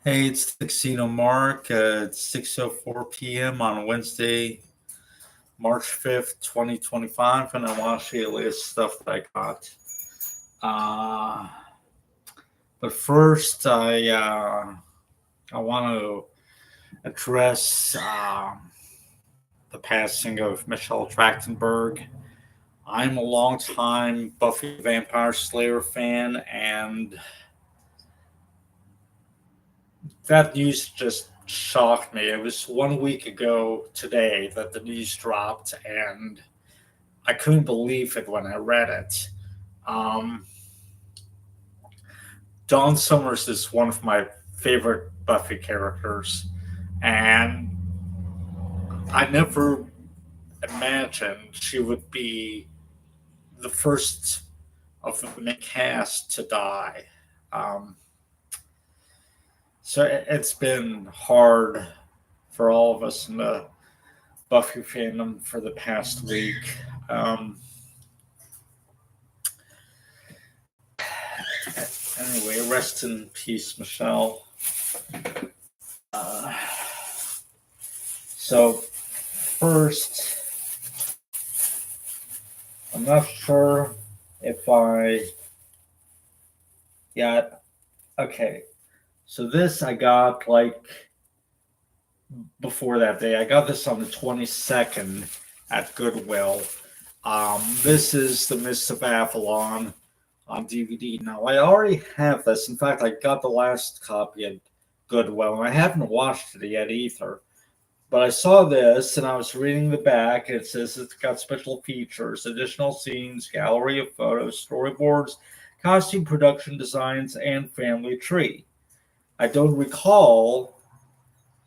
Hey, it's the Casino Mark. It's 6:04 p.m. on Wednesday, March 5th, 2025, and I want to share the latest stuff that I got. Uh, but first, I want to address the passing of Michelle Trachtenberg. I'm a longtime Buffy the Vampire Slayer fan, and that news just shocked me. It was 1 week ago today that the news dropped, and I couldn't believe it when I read it. Um, Dawn Summers is one of my favorite Buffy characters, and I never imagined she would be the first of the main cast to die. Um, so it's been hard for all of us in the Buffy fandom for the past week. Um, anyway, rest in peace, Michelle. Uh, so, first, I'm not sure if I. Yeah, okay. So, this I got like before that day. I got this on the 22nd at Goodwill. This is The Mists of Avalon on DVD. Now, I already have this. In fact, I got the last copy at Goodwill, and I haven't watched it yet either. But I saw this, and I was reading the back, and it says it's got special features, additional scenes, gallery of photos, storyboards, costume production designs, and family tree. I don't recall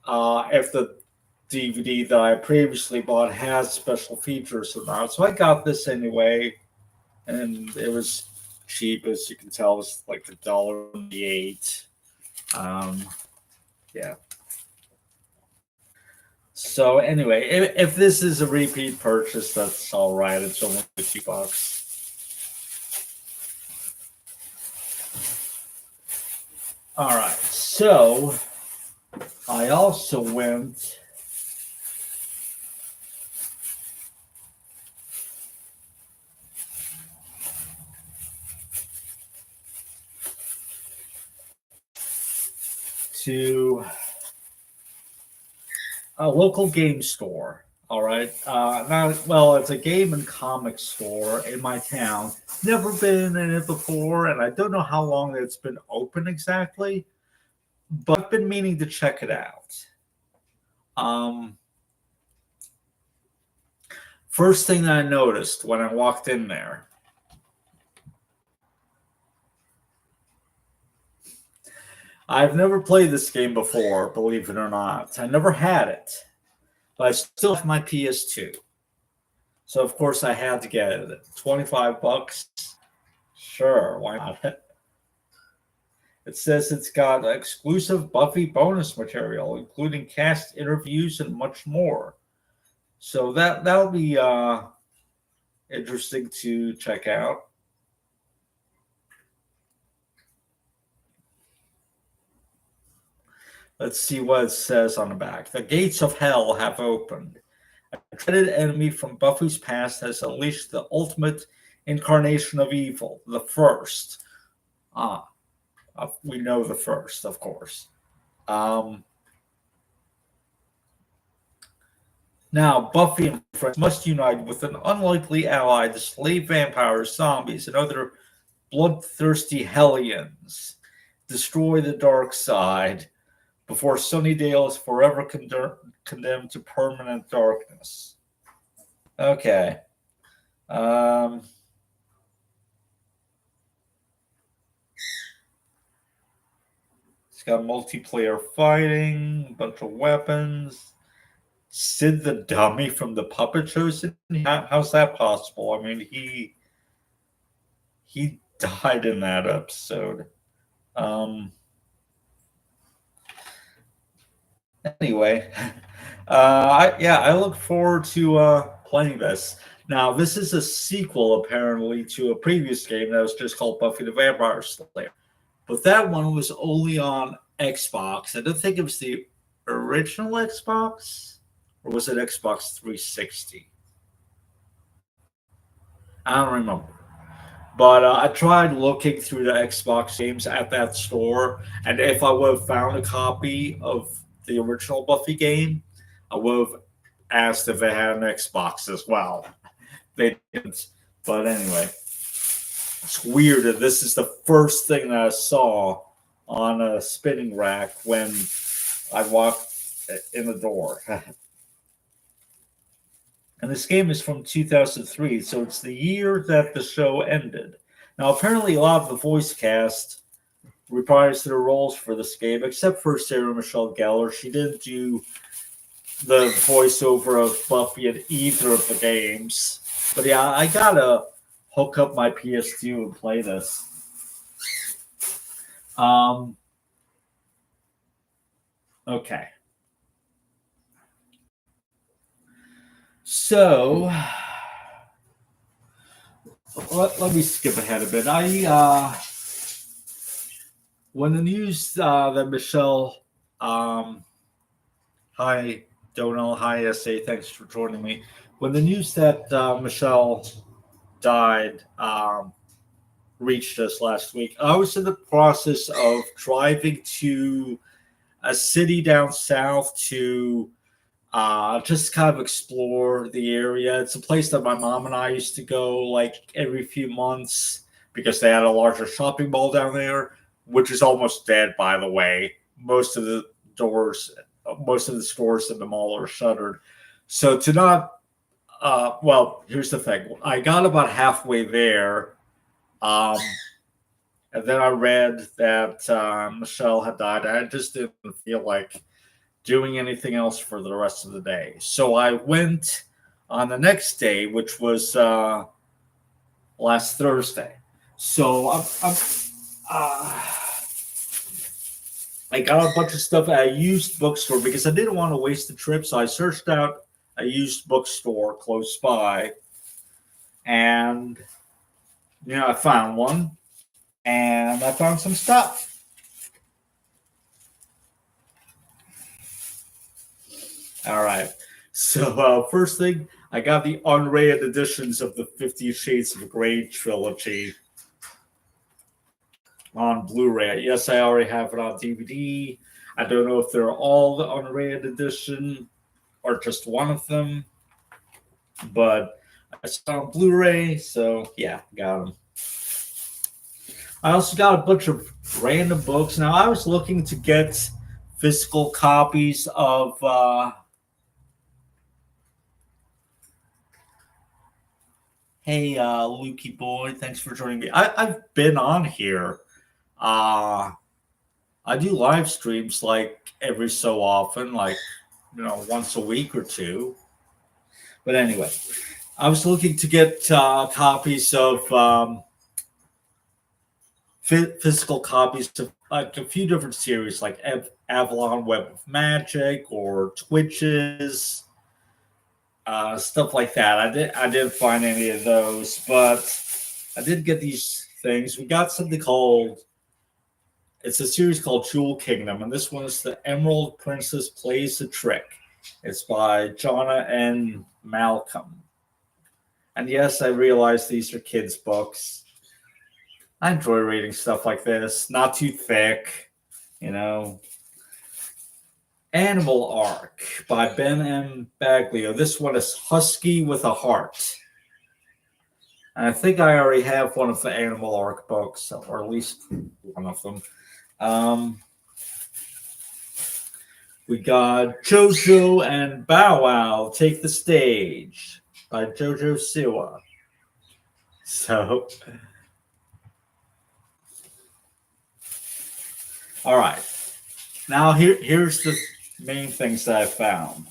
if the DVD that I previously bought has special features or not. So I got this anyway, and it was cheap, as you can tell. It was like $1.98. Um, yeah. So anyway, if this is a repeat purchase, that's all right. It's only $50. All right. So I also went to a local game store. All right. Now, well, it's a game and comic store in my town. Never been in it before, and I don't know how long it's been open exactly, but I've been meaning to check it out. Um, First thing I noticed when I walked in there, I've never played this game before, believe it or not. I never had it, but I still have my PS2. So of course I had to get it. $25. Sure, why not? It says it's got exclusive Buffy bonus material, including cast interviews and much more. So that'll be interesting to check out. Let's see what it says on the back. The gates of hell have opened. A dreaded enemy from Buffy's past has unleashed the ultimate incarnation of evil, the first. Ah, we know the first, of course. Um, Now, Buffy and friends must unite with an unlikely ally to slay vampires, zombies, and other bloodthirsty hellions, destroy the dark side before Sunnydale is forever condemned to permanent darkness. Okay. Um, it's got multiplayer fighting, a bunch of weapons. Sid the dummy from the puppet shows. How's that possible? I mean, he died in that episode. Um, anyway, I look forward to playing this. Now, this is a sequel apparently to a previous game that was just called Buffy the Vampire Slayer, but that one was only on Xbox. I don't think it was the original Xbox, or was it Xbox 360? I don't remember. But I tried looking through the Xbox games at that store, and if I would have found a copy of the original Buffy game, I would have asked if they had an Xbox as well. They didn't. But anyway, it's weird that this is the first thing that I saw on a spinning rack when I walked in the door. And this game is from 2003, so it's the year that the show ended. Now, apparently, a lot of the voice cast reprised their roles for this game, except for Sarah Michelle Gellar. She didn't do the voiceover of Buffy in either of the games. But yeah, I gotta hook up my PS2 and play this. Okay. So let me skip ahead a bit. When the news that Michelle, hi Donal, hi SA, thanks for joining me. When the news that Michelle died reached us last week, I was in the process of driving to a city down south to just kind of explore the area. It's a place that my mom and I used to go like every few months because they had a larger shopping mall down there, which is almost dead, by the way. Most of the stores in the mall are shuttered. So to not, well, here's the thing. I got about halfway there, and then I read that Michelle had died. I just didn't feel like doing anything else for the rest of the day. So I went on the next day, which was last Thursday. So I got a bunch of stuff at a used bookstore because I didn't want to waste the trip. So I searched out a used bookstore close by, and I found one, and I found some stuff. All right. So first thing, I got the unrated editions of the 50 Shades of Grey trilogy on Blu-ray. Yes, I already have it on DVD. I don't know if they're all the unrated edition or just one of them, but I saw on Blu-ray, so yeah, got them. I also got a bunch of random books. Now, I was looking to get physical copies of hey, Lukey boy, thanks for joining me. I've been on here. I do live streams like every so often, like once a week or two. But anyway, I was looking to get copies of physical copies of like a few different series, like Avalon Web of Magic or Twitches. Stuff like that. I didn't find any of those, but I did get these things. We got something called. It's a series called Jewel Kingdom, and this one is The Emerald Princess Plays a Trick. It's by Jonna and Malcolm. And yes, I realize these are kids' books. I enjoy reading stuff like this. Not too thick, Animal Arc by Ben M. Baglio. This one is Husky with a Heart. And I think I already have one of the Animal Arc books, or at least one of them. We got JoJo and Bow Wow Take the Stage by JoJo Siwa. So, all right. Now here's the main things that I found.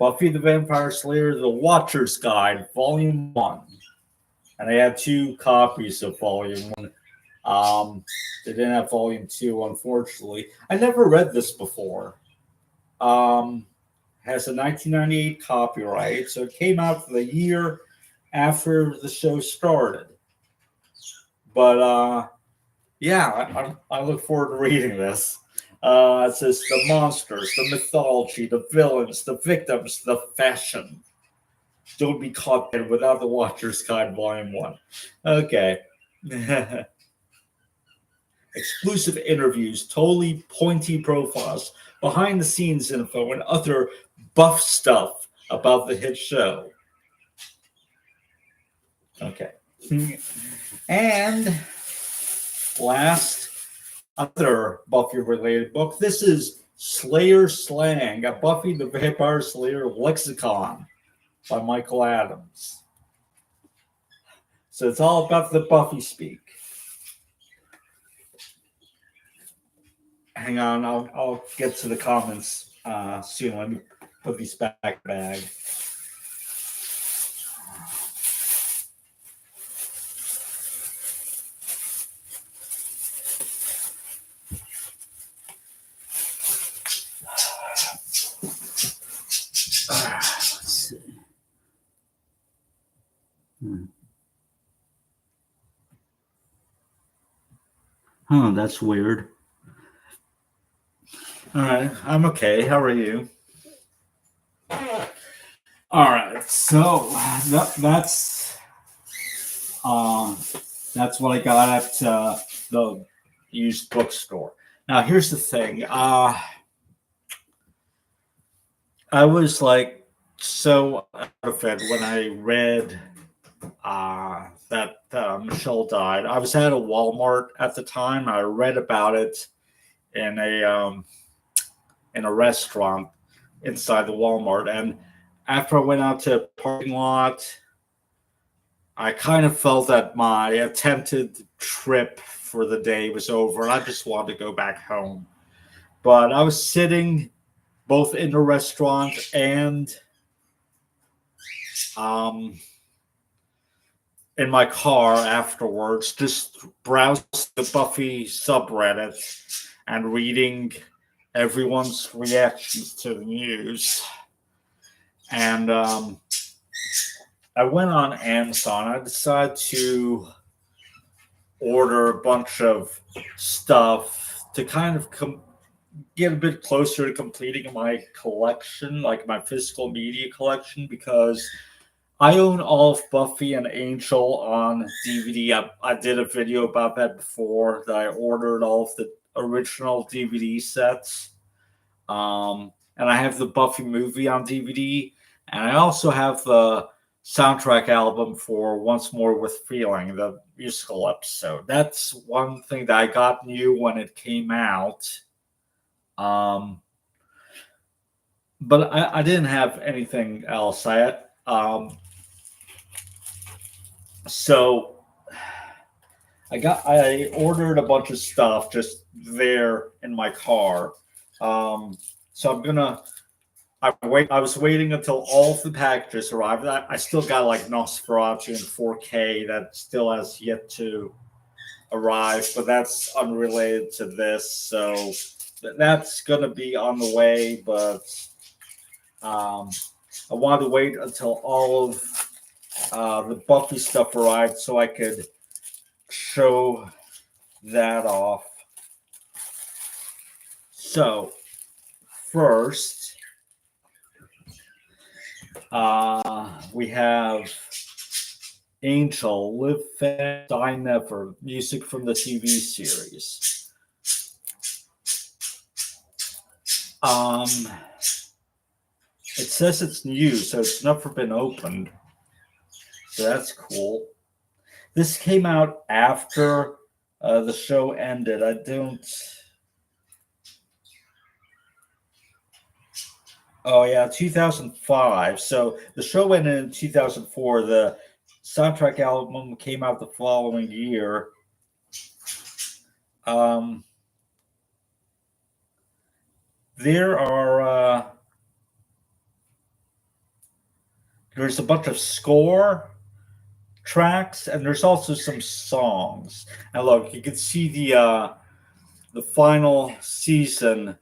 Buffy the Vampire Slayer, The Watcher's Guide, Volume 1. And I had 2 copies of Volume 1. They didn't have Volume 2, unfortunately. I never read this before. Has a 1998 copyright, so it came out the year after the show started. But Yeah, I look forward to reading this. It says the monsters, the mythology, the villains, the victims, the fashion. Don't be caught dead without the Watcher's Guide Volume 1. Okay. Exclusive interviews, totally pointy profiles, behind the scenes info, and other buff stuff about the hit show. Okay. And last, other Buffy related book. This is Slayer Slang, a Buffy the Vampire Slayer lexicon by Michael Adams. So it's all about the Buffy speak. Hang on, I'll get to the comments soon. Let me put these back in the bag. Let's see. Huh, that's weird. All right, I'm okay. How are you? All right, so that's what I got at the used bookstore. Now, here's the thing. I was like so out of it when I read that Michelle died. I was at a Walmart at the time. I read about it in a restaurant inside the Walmart, and after I went out to the parking lot, I kind of felt that my attempted trip for the day was over, and I just wanted to go back home. But I was sitting both in the restaurant and in my car afterwards, just browsing the Buffy subreddit and reading everyone's reactions to the news. And I went on Amazon. I decided to order a bunch of stuff to kind of get a bit closer to completing my collection, like my physical media collection, because I own all of Buffy and Angel on DVD. I did a video about that before, that I ordered all of the original DVD sets. And I have the Buffy movie on DVD. And I also have the soundtrack album for Once More with Feeling, the musical episode. That's one thing that I got new when it came out. But I didn't have anything else. So I ordered a bunch of stuff just there in my car. So I was waiting until all of the packages arrived. I still got like Nosferatu in 4K that still has yet to arrive, but that's unrelated to this. So that's gonna be on the way, but I wanted to wait until all of the Buffy stuff arrived so I could show that off. So first, we have Angel, Live Fast, Die Never, music from the TV series. It says it's new, so it's never been opened. So that's cool. This came out after the show ended. I don't. Oh yeah, 2005. So the show ended in 2004. The soundtrack album came out the following year. There's a bunch of score tracks, and there's also some songs. And look, you can see the final season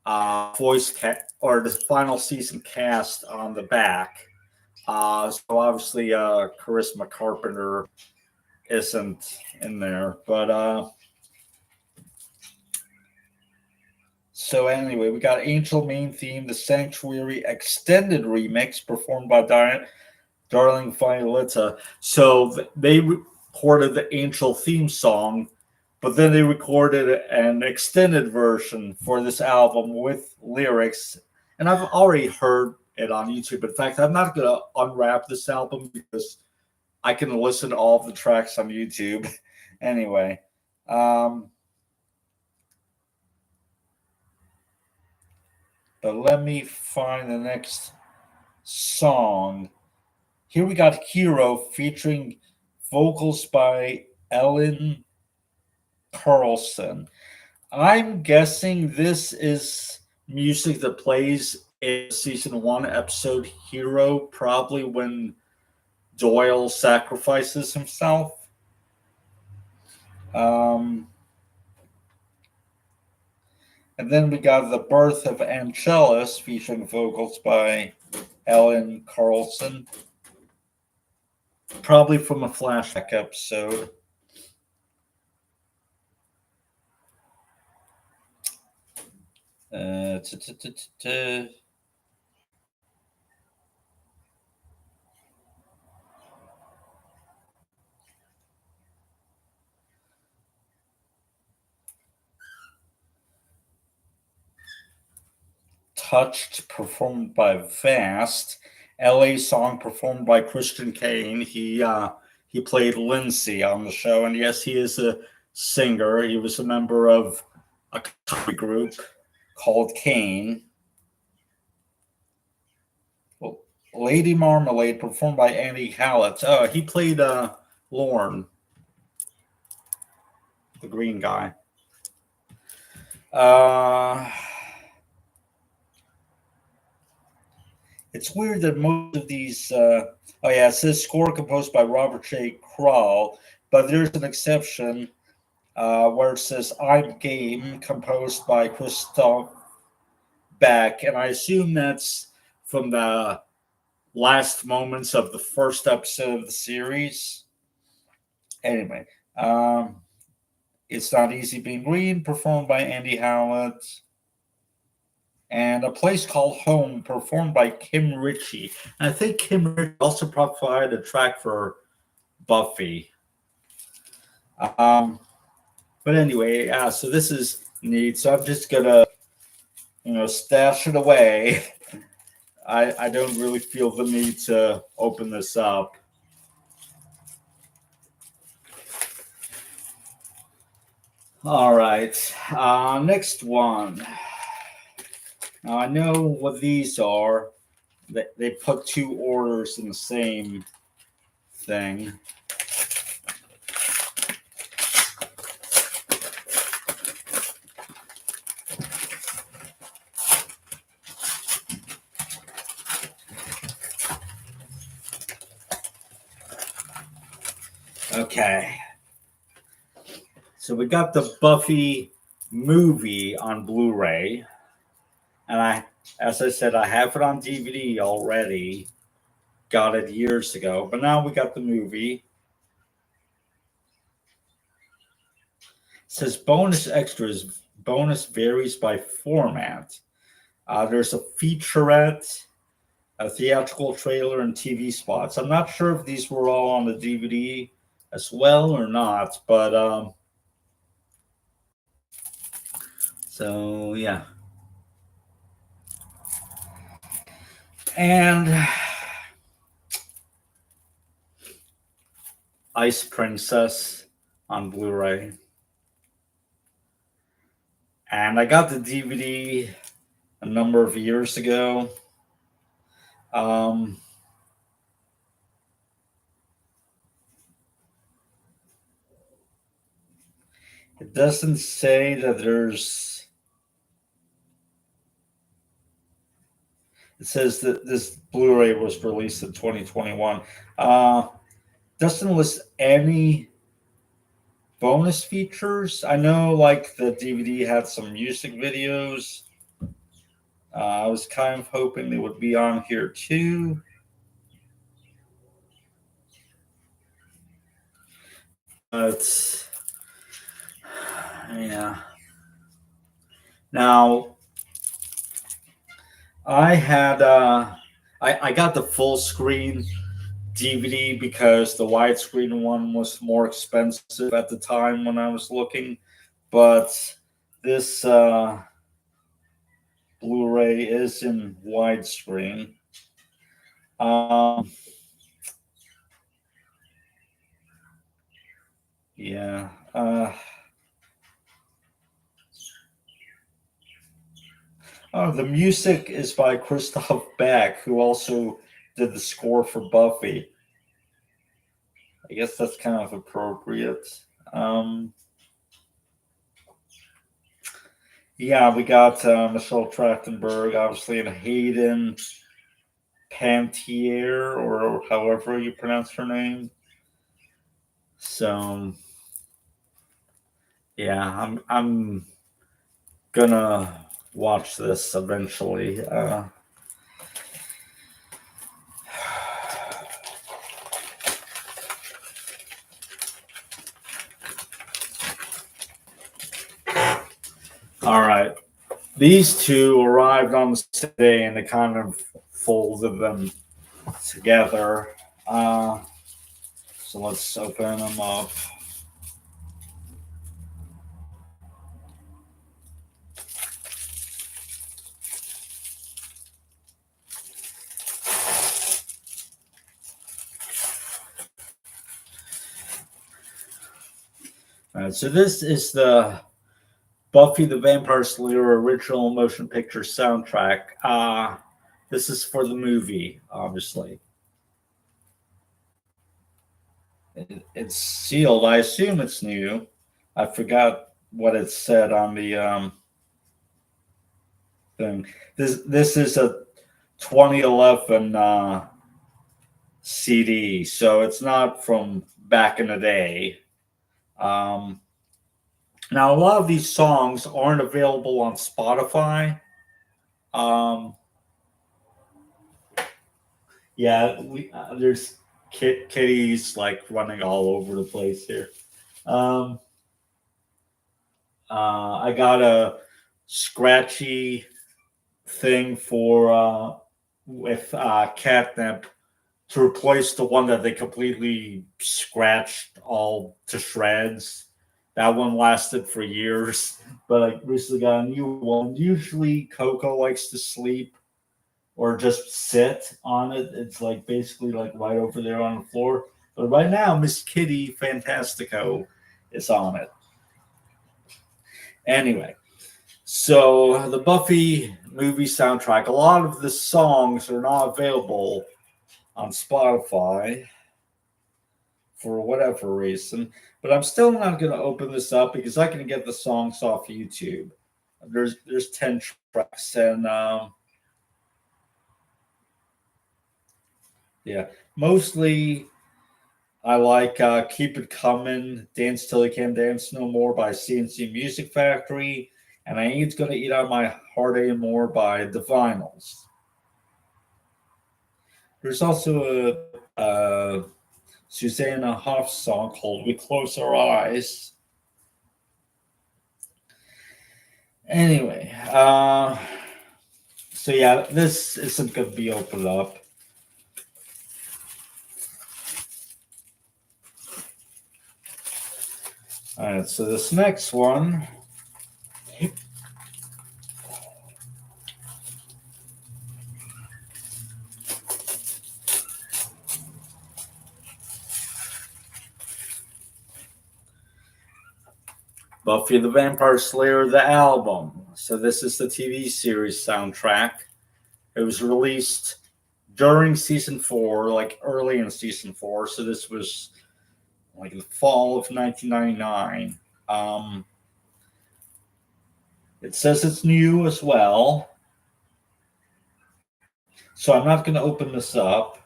or the final season cast on the back. So obviously, Charisma Carpenter isn't in there, but So anyway, we got Angel main theme, the Sanctuary extended remix performed by Darling Violetta. So they recorded the Angel theme song, but then they recorded an extended version for this album with lyrics. And I've already heard it on YouTube. In fact, I'm not going to unwrap this album because I can listen to all of the tracks on YouTube. Anyway, um, but let me find the next song. Here we got Hero featuring vocals by Ellen Carlson. I'm guessing this is music that plays in season one episode Hero, probably when Doyle sacrifices himself. Um, and then we got The Birth of Angelus featuring vocals by Ellen Carlson, probably from a flashback episode. Uh, Touched, performed by Vast. LA Song, performed by Christian Kane. He played Lindsay on the show, and yes, he is a singer. He was a member of a country group called Kane. Well, Lady Marmalade, performed by Andy Hallett. Oh, he played Lorne, the green guy. It's weird that most of these. Oh yeah, it says score composed by Robert J. Kral, but there's an exception where it says "I'm Game" composed by Christoph Beck, and I assume that's from the last moments of the first episode of the series. Anyway, it's not easy being green, performed by Andy Howlett. And A Place Called Home, performed by Kim Ritchie. And I think Kim Ritchie also provided a track for Buffy. But anyway, yeah, so this is neat. So I'm just gonna, stash it away. I don't really feel the need to open this up. All right, next one. Now I know what these are. They put two orders in the same thing. Okay. So we got the Buffy movie on Blu-ray. And as I said, I have it on DVD already. Got it years ago. But now we got the movie. It says bonus extras. Bonus varies by format. There's a featurette, a theatrical trailer, and TV spots. I'm not sure if these were all on the DVD as well or not, but so yeah. And Ice Princess on Blu-ray. And I got the DVD a number of years ago. It doesn't say that there's. It says that this Blu-ray was released in 2021. Doesn't list any bonus features. I know, like the DVD had some music videos. I was kind of hoping they would be on here too. But yeah. Now, I had I got the full screen DVD because the widescreen one was more expensive at the time when I was looking, but this Blu-ray is in widescreen. Um, yeah. Oh, the music is by Christoph Beck, who also did the score for Buffy. I guess that's kind of appropriate. Um, yeah, we got Michelle Trachtenberg, obviously, and Hayden Pantier, or however you pronounce her name. So, yeah, I'm gonna watch this eventually. All right. These two arrived on the same day and they kind of folded them together. So let's open them up. All right, so this is the Buffy the Vampire Slayer original motion picture soundtrack. This is for the movie, obviously. It's sealed. I assume it's new. I forgot what it said on the thing. This is a 2011 CD, so it's not from back in the day. Um, Now, a lot of these songs aren't available on Spotify. Um, yeah, there's kitties like running all over the place here. Um, I got a scratchy thing for with catnip to replace the one that they completely scratched all to shreds. That one lasted for years, but I recently got a new one. Usually, Coco likes to sleep or just sit on it. It's like basically like right over there on the floor. But right now, Miss Kitty Fantastico is on it. Anyway, so the Buffy movie soundtrack, a lot of the songs are not available on Spotify for whatever reason. But I'm still not going to open this up because I can get the songs off YouTube. There's 10 tracks and yeah, mostly I like "Keep It Coming," "Dance Till You Can't Dance No More" by CNC Music Factory, and "I Ain't Gonna Eat Out My Heart Anymore" by The Vinyls. There's also a Susanna Hoff song called "We Close Our Eyes." Anyway, so yeah, this isn't going to be opened up. All right, so this next one. Buffy the Vampire Slayer, the album. So this is the TV series soundtrack. It was released during season 4, like early in season 4. So this was like in the fall of 1999. It says it's new as well. So I'm not going to open this up.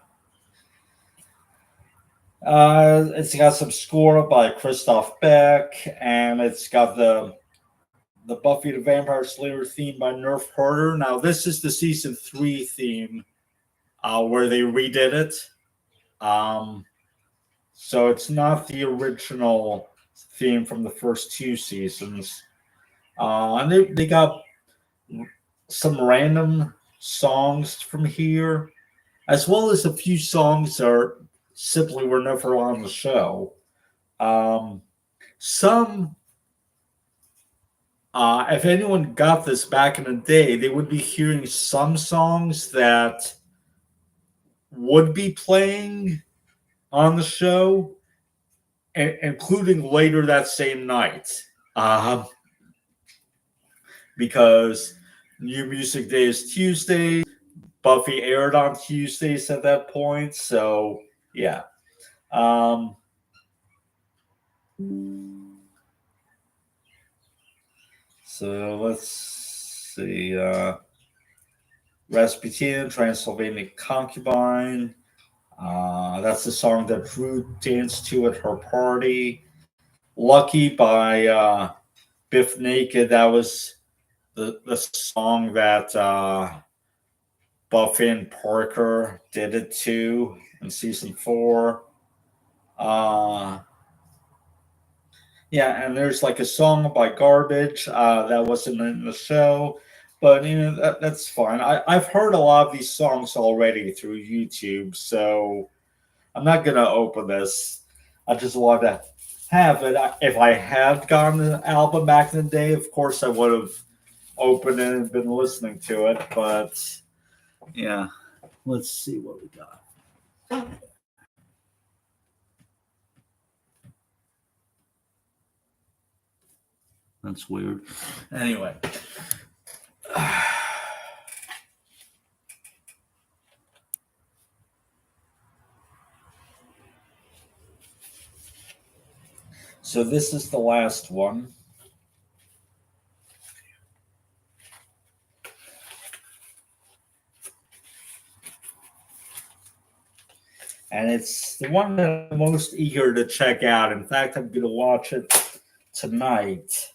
It's got some score by Christoph Beck, and it's got the Buffy the Vampire Slayer theme by Nerf Herder. Now this is the season 3 theme, where they redid it. So it's not the original theme from the first 2 seasons. And they got some random songs from here, as well as a few songs that are simply were never on the show. Um, some, if anyone got this back in the day, they would be hearing some songs that would be playing on the show, including later that same night. Um, because New Music Day is Tuesday. Buffy aired on Tuesdays at that point. So, yeah. Um, so let's see. Rasputin, Transylvania Concubine. That's the song that Drew danced to at her party. Lucky by Biff Naked. That was the song that Buffy and Parker did it to in season 4. Uh, yeah, and there's like a song by Garbage that wasn't in the show, but that's fine. I've heard a lot of these songs already through YouTube, so I'm not gonna open this. I just want to have it. If I had gotten the album back in the day, of course I would have opened it and been listening to it. But yeah, let's see what we got. That's weird. Anyway. So this is the last one. And it's the one that I'm most eager to check out. In fact, I'm going to watch it tonight.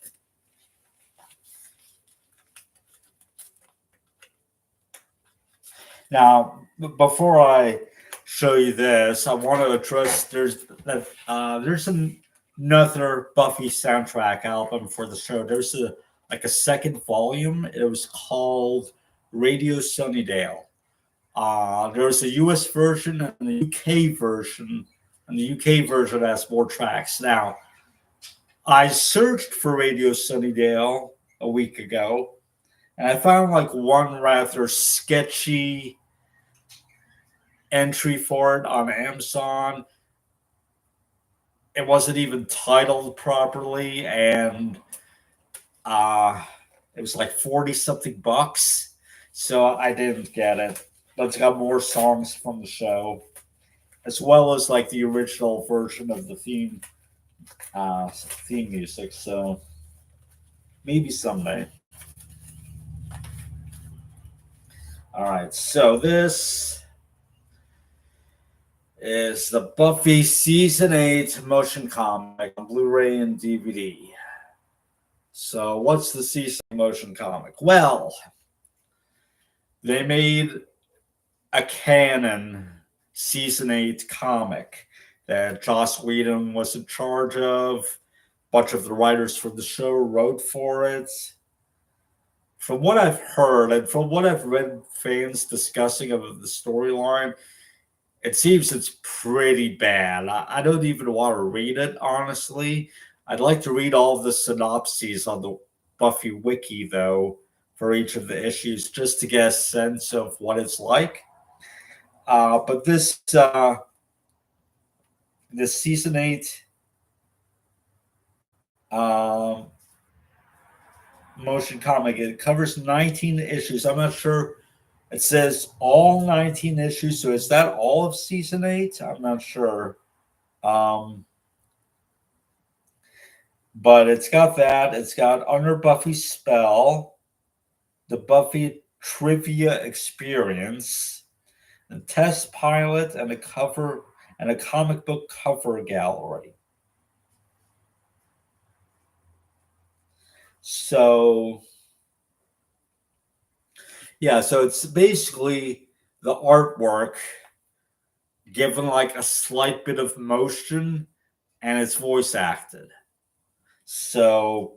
Now, before I show you this, I want to address there's another Buffy soundtrack album for the show. There's a second volume. It was called Radio Sunnydale. There's a US version and the UK version, and the UK version has more tracks. Now, I searched for Radio Sunnydale a week ago, and I found like one rather sketchy entry for it on Amazon. It wasn't even titled properly, and it was like 40 something bucks. So I didn't get it. But it's got more songs from the show, as well as like the original version of the theme music. So maybe someday. All right, so this is the Buffy Season 8 motion comic on Blu-ray and DVD. So what's the Season 8 motion comic? Well, they made a canon Season 8 comic that Joss Whedon was in charge of. A bunch of the writers for the show wrote for it. From what I've heard and from what I've read fans discussing of the storyline, it seems it's pretty bad. I don't even want to read it, honestly. I'd like to read all of the synopses on the Buffy wiki, though, for each of the issues, just to get a sense of what it's like. But this Season 8 motion comic, it covers 19 issues. I'm not sure. It says all 19 issues. So is that all of Season 8? I'm not sure. But it's got that. It's got Under Buffy's Spell, the Buffy Trivia Experience, a test pilot, and a cover and a comic book cover gallery. So yeah, so it's basically the artwork given like a slight bit of motion, and it's voice acted. So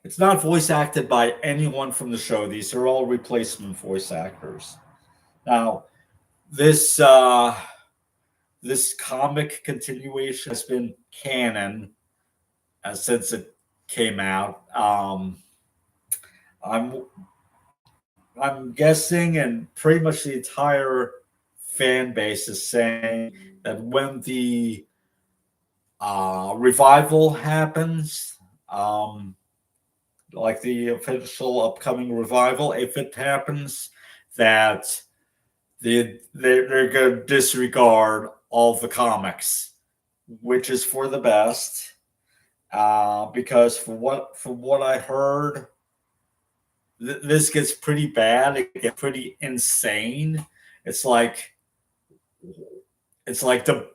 It's not voice acted by anyone from the show. These are all replacement voice actors. Now, this this comic continuation has been canon since it came out. I'm I'm guessing, and pretty much the entire fan base is saying that when the revival happens, like the official upcoming revival, if it happens, that they're going to disregard all the comics, which is for the best. Because from what I heard, this gets pretty bad. It gets pretty insane. It's like it's like the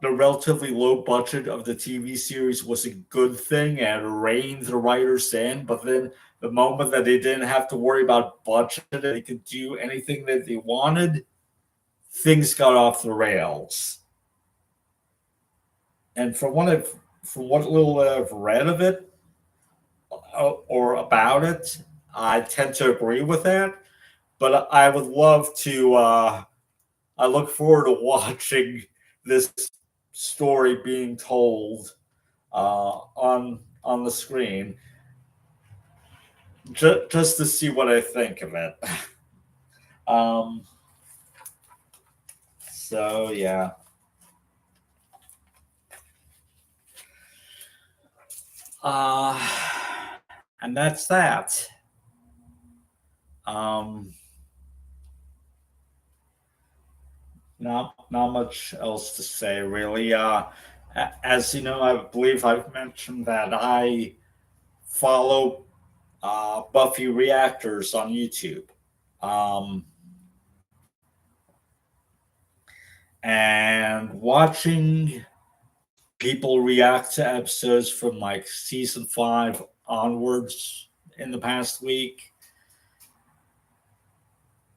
relatively low budget of the TV series was a good thing and reined the writers in, but then the moment that they didn't have to worry about budget, they could do anything that they wanted, things got off the rails. And from what little I've read of it or about it, I tend to agree with that. But I would love to. I look forward to watching this story being told on the screen, just to see what I think of it. um, so yeah. And that's that. Um, not much else to say really. As you know, I believe I've mentioned that I follow Buffy reactors on YouTube. Um, and watching people react to episodes from like season 5 onwards in the past week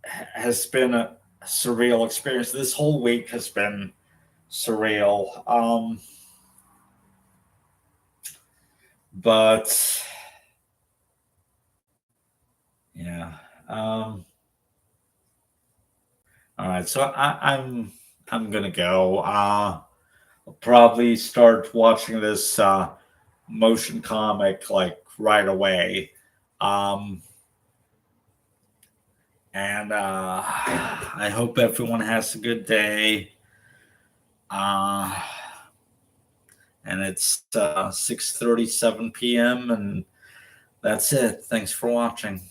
has been a surreal experience. This whole week has been surreal. But yeah. All right, so I'm gonna go. I'll probably start watching this motion comic like right away. Um, and I hope everyone has a good day. Uh, and it's 6:37 p.m. and that's it. Thanks for watching.